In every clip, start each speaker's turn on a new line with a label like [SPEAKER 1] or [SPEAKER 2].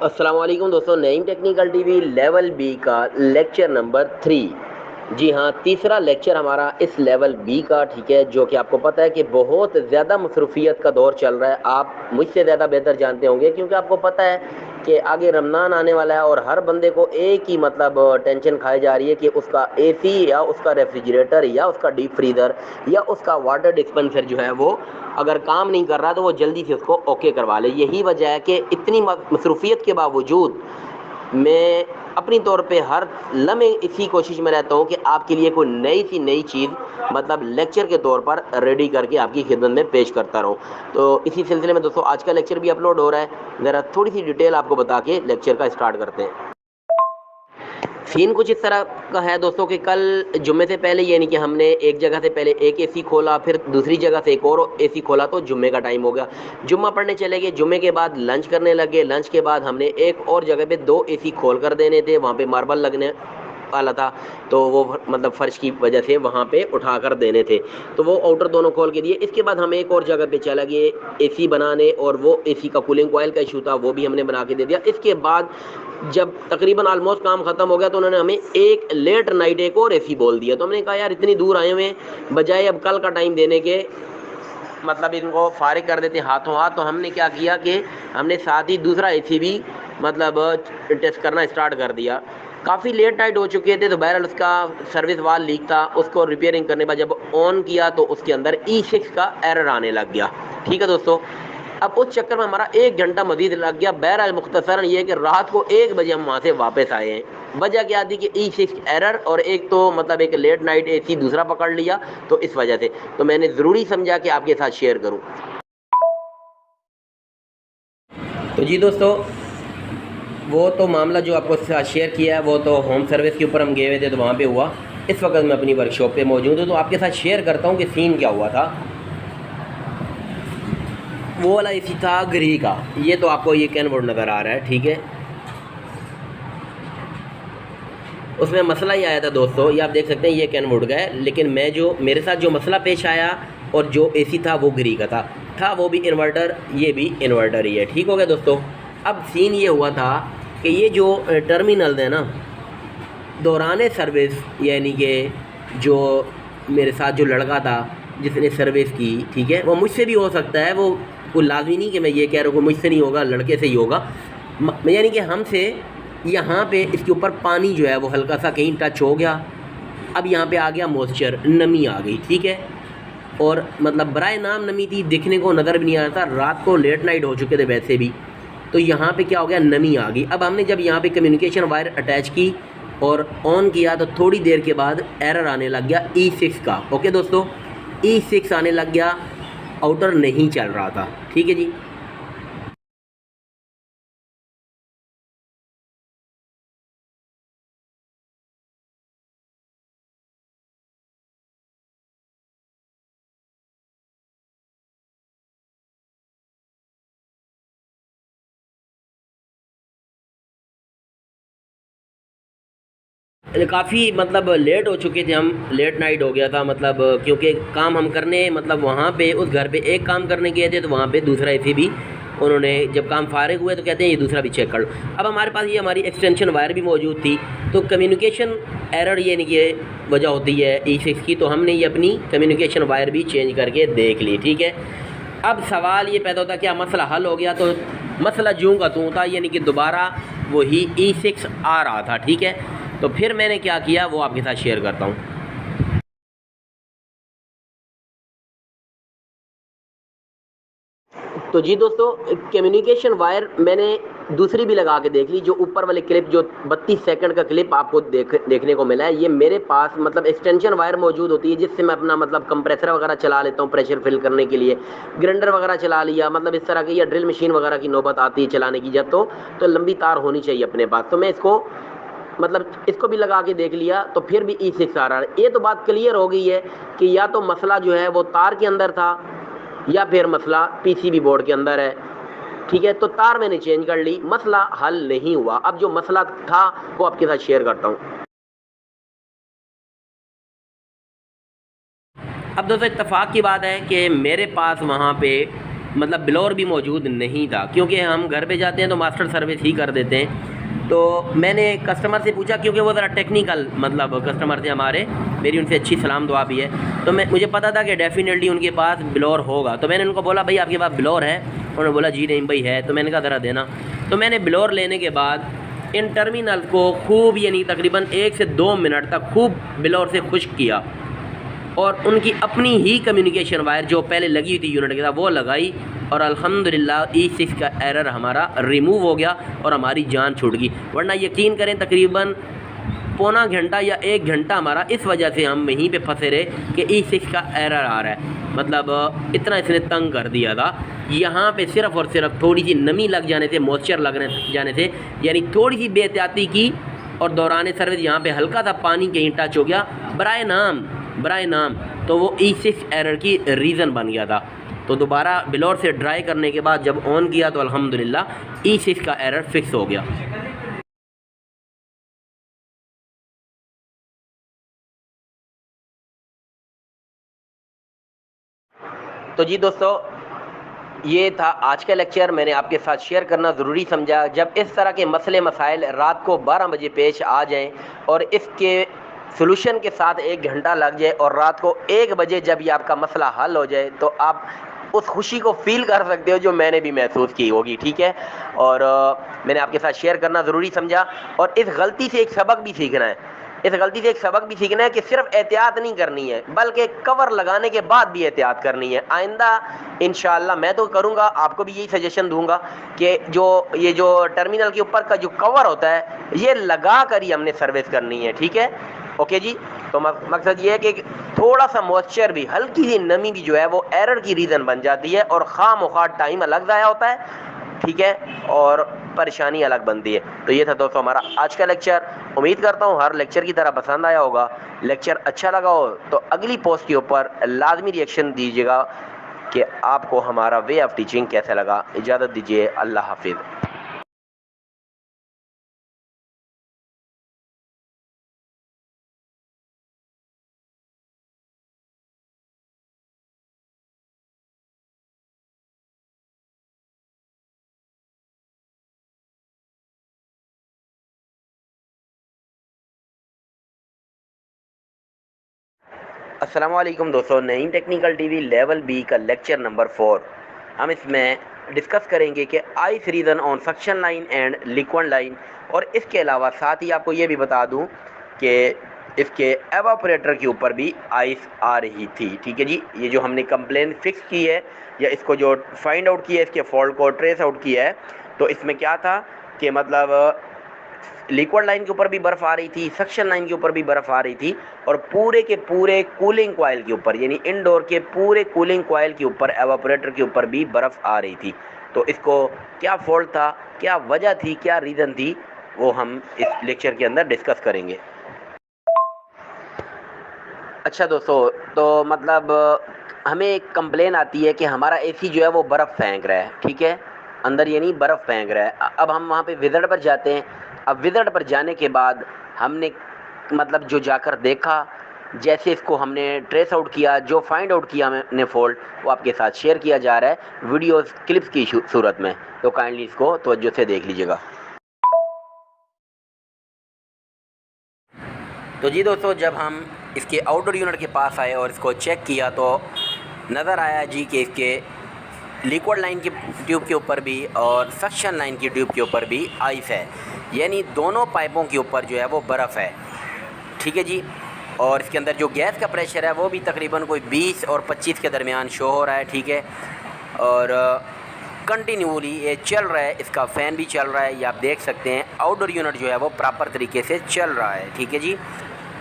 [SPEAKER 1] अस्सलाम वालेकुम दोस्तों, Naeem Technical TV level B का लेक्चर नंबर 3। जी हाँ, तीसरा लेक्चर हमारा इस लेवल बी का, ठीक है। जो कि आपको पता है कि बहुत ज़्यादा मसरूफियत का दौर चल रहा है। आप मुझसे ज़्यादा बेहतर जानते होंगे, क्योंकि आपको पता है कि आगे रमज़ान आने वाला है और हर बंदे को एक ही मतलब टेंशन खाई जा रही है कि उसका एसी या उसका रेफ्रिजरेटर या उसका डीप फ्रीज़र या उसका वाटर डिस्पेंसर जो है वो अगर काम नहीं कर रहा तो वो जल्दी से उसको ओके करवा ले। यही वजह है कि इतनी मसरूफियत के बावजूद मैं अपनी तौर पे हर लम्हे इसी कोशिश में रहता हूँ कि आपके लिए कोई नई चीज़ मतलब लेक्चर के तौर पर रेडी करके आपकी खिदमत में पेश करता रहूँ। तो इसी सिलसिले में दोस्तों आज का लेक्चर भी अपलोड हो रहा है। ज़रा थोड़ी सी डिटेल आपको बता के लेक्चर का स्टार्ट करते हैं। सीन कुछ इस तरह का है दोस्तों कि कल जुम्मे से पहले, यानी कि हमने एक जगह से पहले एक एसी खोला, फिर दूसरी जगह से एक और एसी खोला, तो जुम्मे का टाइम हो गया। जुम्मा पढ़ने चले गए, जुम्मे के बाद लंच करने लगे, लंच के बाद हमने एक और जगह पे दो एसी खोल कर देने थे, वहाँ पे मार्बल लगने वाला था, तो वो मतलब फर्श की वजह से वहाँ पे उठा कर देने थे, तो वो आउटर दोनों खोल के दिए। इसके बाद हम एक और जगह पे चला गए एसी बनाने, और वो एसी का कूलिंग कॉइल का इशू था, वो भी हमने बना के दे दिया। इसके बाद जब तकरीबन ऑलमोस्ट काम खत्म हो गया तो उन्होंने हमें एक लेट नाइट एक और एसी बोल दिया। तो हमने कहा यार इतनी दूर आए हुए हैं, बजाय अब कल का टाइम देने के मतलब इनको फारिग कर देते हाथों हाथ। तो हमने क्या किया कि हमने साथ ही दूसरा एसी भी मतलब टेस्ट करना स्टार्ट कर दिया। काफ़ी लेट नाइट हो चुके थे, तो बहरहाल उसका सर्विस वाल लीक था, उसको रिपेयरिंग करने के बाद जब ऑन किया तो उसके अंदर E6 का एरर आने लग गया। ठीक है दोस्तों, अब उस चक्कर में हमारा 1 घंटा मजीद लग गया। बहरहाल मुख्तसरन ये है कि रात को 1 बजे हम वहाँ से वापस आए हैं। वजह क्या थी कि E6 एरर, और एक तो मतलब एक लेट नाइट एसी दूसरा पकड़ लिया, तो इस वजह से तो मैंने ज़रूरी समझा कि आपके साथ शेयर करूँ। तो जी दोस्तों, वो तो मामला जो आपको साथ शेयर किया है वो तो होम सर्विस के ऊपर हम गए हुए थे, तो वहाँ पे हुआ। इस वक्त मैं अपनी वर्कशॉप पे मौजूद हूँ, तो आपके साथ शेयर करता हूँ कि सीन क्या हुआ था। वो वाला एसी था ग्री का, ये तो आपको ये कैन बोर्ड नज़र आ रहा है, ठीक है। उसमें मसला ये आया था दोस्तों, ये आप देख सकते हैं, ये कैन बोर्ड का है, लेकिन मेरे साथ जो मसला पेश आया और जो एसी था वो ग्री का था वो भी इन्वर्टर, ये भी इन्वर्टर ही है। ठीक हो गया दोस्तों। अब सीन ये हुआ था कि ये जो टर्मिनल है ना, दौरान सर्विस, यानी कि जो मेरे साथ जो लड़का था जिसने सर्विस की, ठीक है, वो मुझसे भी हो सकता है, वो लाजमी नहीं कि मैं ये कह रहा हूँ कि मुझसे नहीं होगा, लड़के से ही होगा। यानी कि हमसे यहाँ पे इसके ऊपर पानी जो है वो हल्का सा कहीं टच हो गया। अब यहाँ पे आ गया मॉइस्चर, नमी आ गई, ठीक है। और मतलब बराए नाम नमी थी, दिखने को नज़र भी नहीं आ रहा था, रात को लेट नाइट हो चुके थे वैसे भी। तो यहाँ पे क्या हो गया, नमी आ गई। अब हमने जब यहाँ पे कम्युनिकेशन वायर अटैच की और ऑन किया तो थोड़ी देर के बाद एरर आने लग गया E6 का। ओके दोस्तों, E6 आने लग गया, आउटर नहीं चल रहा था, ठीक है जी। काफ़ी मतलब लेट हो चुके थे हम, लेट नाइट हो गया था, मतलब क्योंकि काम हम करने मतलब वहाँ पे उस घर पे एक काम करने गए थे, तो वहाँ पे दूसरा एसी भी उन्होंने जब काम फारिग हुए तो कहते हैं ये दूसरा भी चेक कर लो। अब हमारे पास ये हमारी एक्सटेंशन वायर भी मौजूद थी, तो कम्युनिकेशन एरर ये नहीं ये वजह होती है E6 की, तो हमने ये अपनी कम्युनिकेशन वायर भी चेंज करके देख ली, ठीक है। अब सवाल ये पैदा होता क्या मसला हल हो गया, तो मसला जूँ का तूँ था, यानी कि दोबारा वही E6 आ रहा था, ठीक है। तो फिर मैंने क्या किया वो आपके साथ शेयर करता हूँ। तो जी दोस्तों, कम्युनिकेशन वायर मैंने दूसरी भी लगा के देख ली। जो ऊपर वाले क्लिप, जो 32 सेकंड का क्लिप आपको देखने को मिला है, ये मेरे पास मतलब एक्सटेंशन वायर मौजूद होती है, जिससे मैं अपना मतलब कंप्रेसर वगैरह चला लेता हूँ प्रेशर फिल करने के लिए, ग्राइंडर वगैरह चला लिया, मतलब इस तरह की, या ड्रिल मशीन वगैरह की नौबत आती है चलाने की जब, तो लंबी तार होनी चाहिए अपने पास। तो मैं इसको मतलब इसको भी लगा के देख लिया, तो फिर भी E6 आ रहा है। ये तो बात क्लियर हो गई है कि या तो मसला जो है वो तार के अंदर था, या फिर मसला पीसीबी बोर्ड के अंदर है, ठीक है। तो तार मैंने चेंज कर ली, मसला हल नहीं हुआ। अब जो मसला था वो आपके साथ शेयर करता हूँ। अब दोस्तों, इत्तेफाक की बात है कि मेरे पास वहाँ पे मतलब ब्लोअर भी मौजूद नहीं था, क्योंकि हम घर पे जाते हैं तो मास्टर सर्विस ही कर देते हैं। तो मैंने कस्टमर से पूछा, क्योंकि वो ज़रा टेक्निकल मतलब कस्टमर थे हमारे, मेरी उनसे अच्छी सलाम दुआ भी है, तो मुझे पता था कि डेफिनेटली उनके पास ब्लोअर होगा। तो मैंने उनको बोला भाई आपके पास ब्लोअर है? उन्होंने बोला जी नहीं भाई है। तो मैंने कहा ज़रा देना। तो मैंने ब्लोअर लेने के बाद इन टर्मिनल को खूब यानी तकरीबन 1 से 2 मिनट तक खूब ब्लोअर से खुश्क किया, और उनकी अपनी ही कम्युनिकेशन वायर जो पहले लगी थी यूनिट के साथ वो लगाई, और अल्हम्दुलिल्लाह E6 का एरर हमारा रिमूव हो गया और हमारी जान छूट गई। वरना यकीन करें तकरीबन पौना घंटा या 1 घंटा हमारा इस वजह से हम वहीं पे फंसे रहे कि E6 का एरर आ रहा है। मतलब इतना इसने तंग कर दिया था। यहाँ पे सिर्फ़ और सिर्फ थोड़ी सी नमी लग जाने से, मॉइस्चर लगने जाने से, यानी थोड़ी सी बेहतियाती की और दौरान सर्विस यहाँ पे हल्का सा पानी कहीं टच हो गया, बराए नाम तो वो E6 एरर की रीज़न बन गया था। तो दोबारा ब्लोअर से ड्राई करने के बाद जब ऑन किया तो अल्हम्दुलिल्लाह E6 का एरर फिक्स हो गया। तो जी दोस्तों, ये था आज का लेक्चर, मैंने आपके साथ शेयर करना ज़रूरी समझा। जब इस तरह के मसले मसाइल रात को 12 बजे पेश आ जाएं और इसके सॉल्यूशन के साथ 1 घंटा लग जाए और रात को 1 बजे जब ये आपका मसला हल हो जाए, तो आप उस खुशी को फील कर सकते हो जो मैंने भी महसूस की होगी, ठीक है। और मैंने आपके साथ शेयर करना ज़रूरी समझा, और इस गलती से एक सबक भी सीखना है। इस गलती से एक सबक भी सीखना है कि सिर्फ एहतियात नहीं करनी है, बल्कि कवर लगाने के बाद भी एहतियात करनी है। आइंदा इंशाअल्लाह मैं तो करूँगा, आपको भी यही सजेशन दूंगा कि ये जो टर्मिनल के ऊपर का जो कवर होता है, ये लगा कर ही हमने सर्विस करनी है, ठीक है। ओके जी। तो मकसद ये है कि थोड़ा सा मॉइस्चर भी, हल्की सी नमी भी जो है वो एरर की रीज़न बन जाती है, और खामोखा टाइम अलग ज़ाया होता है, ठीक है, और परेशानी अलग बनती है। तो ये था दोस्तों हमारा आज का लेक्चर। उम्मीद करता हूँ हर लेक्चर की तरह पसंद आया होगा। लेक्चर अच्छा लगा हो तो अगली पोस्ट के ऊपर लाजमी रिएक्शन दीजिएगा कि आपको हमारा वे ऑफ टीचिंग कैसा लगा। इजाज़त दीजिए, अल्लाह हाफिज़। अस्सलाम वालेकुम दोस्तों, Naeem Technical TV level B का लेक्चर नंबर 4 हम इसमें डिस्कस करेंगे कि ice reason on suction line and liquid line. और इसके अलावा साथ ही आपको ये भी बता दूं कि इसके एवापोरेटर के ऊपर भी आइस आ रही थी, ठीक है जी। ये जो हमने कंप्लेन फिक्स की है या इसको जो फाइंड आउट किया है, इसके फॉल्ट को ट्रेस आउट किया है, तो इसमें क्या था कि मतलब लिक्विड लाइन के ऊपर भी बर्फ़ आ रही थी, सक्शन लाइन के ऊपर भी बर्फ़ आ रही थी, और पूरे के पूरे कूलिंग कॉइल के ऊपर, यानी इनडोर के पूरे कूलिंग कॉइल के ऊपर, एवापोरेटर के ऊपर भी बर्फ़ आ रही थी। तो इसको क्या फॉल्ट था, क्या वजह थी, क्या रीज़न थी, वो हम इस लेक्चर के अंदर डिस्कस करेंगे। अच्छा दोस्तों, तो मतलब हमें एक कंप्लेन आती है कि हमारा एसी जो है वो बर्फ़ फेंक रहा है, ठीक है, अंदर यानी बर्फ़ फेंक रहा है। अब हम वहाँ पे विज़िट पर जाते हैं। अब विज़िट पर जाने के बाद हमने मतलब जो जाकर देखा, जैसे इसको हमने ट्रेस आउट किया, जो फाइंड आउट किया हमने फॉल्ट, वो आपके साथ शेयर किया जा रहा है वीडियोस क्लिप्स की सूरत में। तो काइंडली इसको तवज्जो से देख लीजिएगा। तो जी दोस्तों, जब हम इसके आउटडोर यूनिट के पास आए और इसको चेक किया तो नज़र आया जी कि इसके लिक्विड लाइन की ट्यूब के ऊपर भी और सक्शन लाइन की ट्यूब के ऊपर भी आइस है, यानी दोनों पाइपों के ऊपर जो है वो बर्फ़ है, ठीक है जी। और इसके अंदर जो गैस का प्रेशर है वो भी तकरीबन कोई 20 और 25 के दरमियान शो हो रहा है, ठीक है। और कंटिन्यूली ये चल रहा है, इसका फ़ैन भी चल रहा है, ये आप देख सकते हैं। आउटडोर यूनिट जो है वो प्रॉपर तरीके से चल रहा है, ठीक है जी।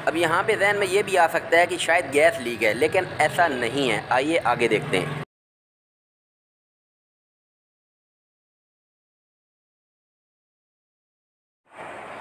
[SPEAKER 1] अब यहाँ पे जहन में ये भी आ सकता है कि शायद गैस लीक है, लेकिन ऐसा नहीं है। आइए आगे देखते हैं।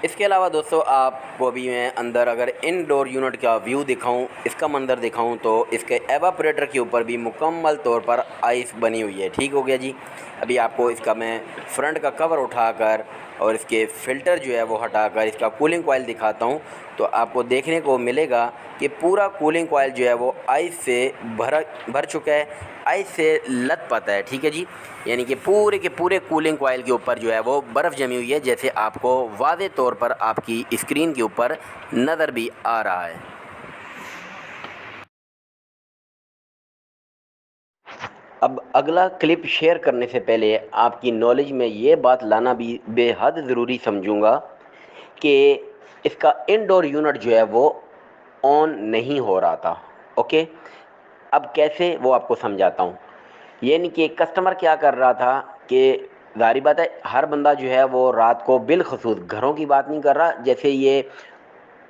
[SPEAKER 1] इसके अलावा दोस्तों, आपको अभी मैं अंदर अगर इनडोर यूनिट का व्यू दिखाऊं, इसका मंजर दिखाऊं, तो इसके एवापोरेटर के ऊपर भी मुकम्मल तौर पर आइस बनी हुई है, ठीक हो गया जी। अभी आपको इसका मैं फ्रंट का कवर उठाकर और इसके फ़िल्टर जो है वो हटाकर इसका कूलिंग कॉइल दिखाता हूँ, तो आपको देखने को मिलेगा कि पूरा कूलिंग कॉइल जो है वो आइस से भर चुका है, आइस से लथपथ है। ठीक है जी, यानी कि पूरे के पूरे कूलिंग कॉइल के ऊपर जो है वो बर्फ़ जमी हुई है, जैसे आपको वाज़े तौर पर आपकी स्क्रीन के ऊपर नज़र भी आ रहा है। अब अगला क्लिप शेयर करने से पहले आपकी नॉलेज में ये बात लाना भी बेहद ज़रूरी समझूंगा कि इसका इंडोर यूनिट जो है वो ऑन नहीं हो रहा था। ओके, अब कैसे वो आपको समझाता हूँ। यानी कि कस्टमर क्या कर रहा था कि ज़ाहिर बात है हर बंदा जो है वो रात को बिलखसूस, घरों की बात नहीं कर रहा, जैसे ये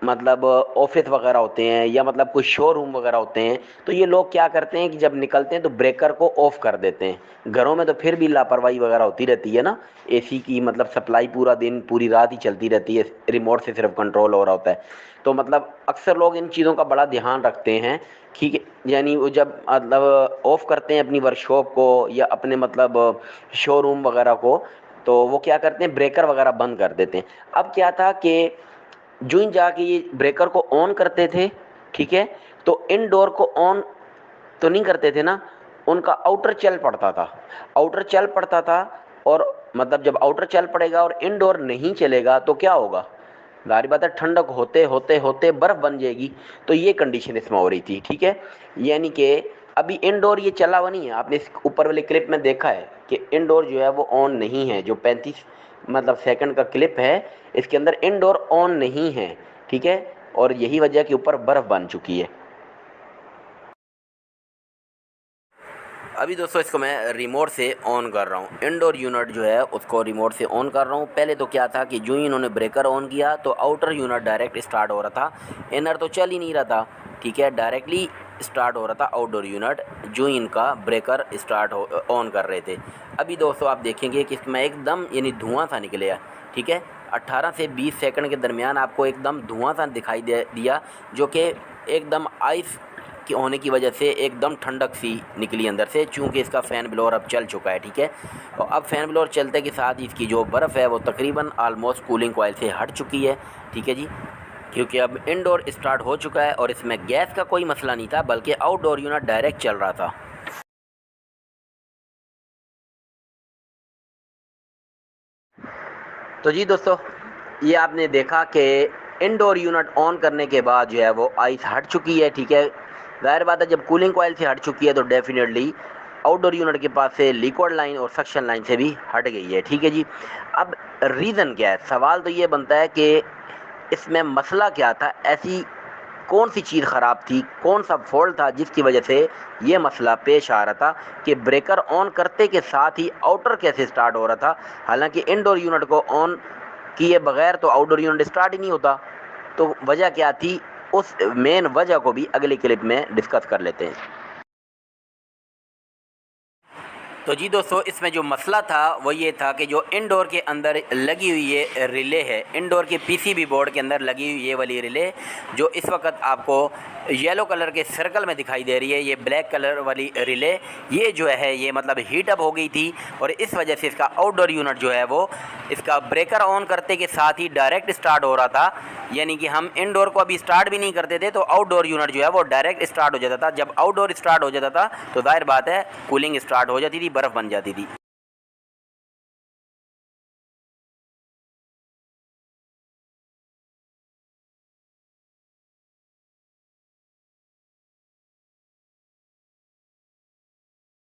[SPEAKER 1] मतलब ऑफिस वगैरह होते हैं या मतलब कोई शोरूम वगैरह होते हैं, तो ये लोग क्या करते हैं कि जब निकलते हैं तो ब्रेकर को ऑफ कर देते हैं। घरों में तो फिर भी लापरवाही वगैरह होती रहती है ना, एसी की मतलब सप्लाई पूरा दिन पूरी रात ही चलती रहती है, रिमोट से सिर्फ कंट्रोल हो रहा होता है। तो मतलब अक्सर लोग इन चीज़ों का बड़ा ध्यान रखते हैं। ठीक है, यानी वो जब मतलब ऑफ करते हैं अपनी वर्कशॉप को या अपने मतलब शोरूम वगैरह को, तो वो क्या करते हैं ब्रेकर वगैरह बंद कर देते हैं। अब क्या था कि जो ही जाके ये ब्रेकर को ऑन करते थे, ठीक है, तो इनडोर को ऑन तो नहीं करते थे ना, उनका आउटर चल पड़ता था, आउटर चल पड़ता था। और मतलब जब आउटर चल पड़ेगा और इनडोर नहीं चलेगा तो क्या होगा, जाहिर बात है ठंडक होते होते होते बर्फ़ बन जाएगी। तो ये कंडीशन इसमें हो रही थी। ठीक है, यानी कि अभी इनडोर ये चला हुआ नहीं है, आपने इस ऊपर वाले क्लिप में देखा है कि इनडोर जो है वो ऑन नहीं है। जो 35 मतलब सेकंड का क्लिप है, इसके अंदर इनडोर ऑन नहीं है। ठीक है, और यही वजह के ऊपर बर्फ़ बन चुकी है। अभी दोस्तों इसको मैं रिमोट से ऑन कर रहा हूँ, इंडोर यूनिट जो है उसको रिमोट से ऑन कर रहा हूँ। पहले तो क्या था कि जो ही इन्होंने ब्रेकर ऑन किया तो आउटर यूनिट डायरेक्ट स्टार्ट हो रहा था, इनर तो चल ही नहीं रहा था। ठीक है, डायरेक्टली स्टार्ट हो रहा था आउटडोर यूनिट जो ही इनका ब्रेकर स्टार्ट हो ऑन कर रहे थे। अभी दोस्तों आप देखेंगे कि इसमें एकदम यानी धुआं सा निकलेगा। ठीक है, 18 से 20 सेकंड के दरमियान आपको एकदम धुआं सा दिखाई दिया, जो कि एकदम आइस की होने की वजह से एकदम ठंडक सी निकली अंदर से, चूँकि इसका फ़ैन ब्लोअर अब चल चुका है। ठीक है, और अब फ़ैन ब्लोअर चलते के साथ ही इसकी जो बर्फ़ है वो तकरीबन आलमोस्ट कूलिंग कॉइल से हट चुकी है। ठीक है जी, क्योंकि अब इनडोर स्टार्ट हो चुका है और इसमें गैस का कोई मसला नहीं था, बल्कि आउटडोर यूनिट डायरेक्ट चल रहा था। तो जी दोस्तों, ये आपने देखा कि इनडोर यूनिट ऑन करने के बाद जो है वो आइस हट चुकी है। ठीक है, ज़ाहिर बात है जब कूलिंग कॉइल से हट चुकी है तो डेफिनेटली आउटडोर यूनिट के पास से लिक्विड लाइन और सक्शन लाइन से भी हट गई है। ठीक है जी, अब रीज़न क्या है, सवाल तो ये बनता है कि इसमें मसला क्या था, ऐसी कौन सी चीज़ ख़राब थी, कौन सा फॉल्ट था जिसकी वजह से ये मसला पेश आ रहा था कि ब्रेकर ऑन करते के साथ ही आउटर कैसे स्टार्ट हो रहा था। हालांकि इंडोर यूनिट को ऑन किए बगैर तो आउटडोर यूनिट स्टार्ट ही नहीं होता। तो वजह क्या थी, उस मेन वजह को भी अगली क्लिप में डिस्कस कर लेते हैं। तो जी दोस्तों, इसमें जो मसला था वो ये था कि जो इनडोर के अंदर लगी हुई ये रिले है, इनडोर के पीसीबी बोर्ड के अंदर लगी हुई ये वाली रिले जो इस वक्त आपको येलो कलर के सर्कल में दिखाई दे रही है, ये ब्लैक कलर वाली रिले, ये जो है ये मतलब हीट अप हो गई थी और इस वजह से इसका आउटडोर यूनिट जो है वो इसका ब्रेकर ऑन करते के साथ ही डायरेक्ट स्टार्ट हो रहा था। यानी कि हम इनडोर को अभी स्टार्ट भी नहीं करते थे तो आउटडोर यूनिट जो है वो डायरेक्ट स्टार्ट हो जाता था। जब आउटडोर स्टार्ट हो जाता था तो जाहिर बात है कूलिंग स्टार्ट हो जाती थी, बर्फ़ बन जाती थी।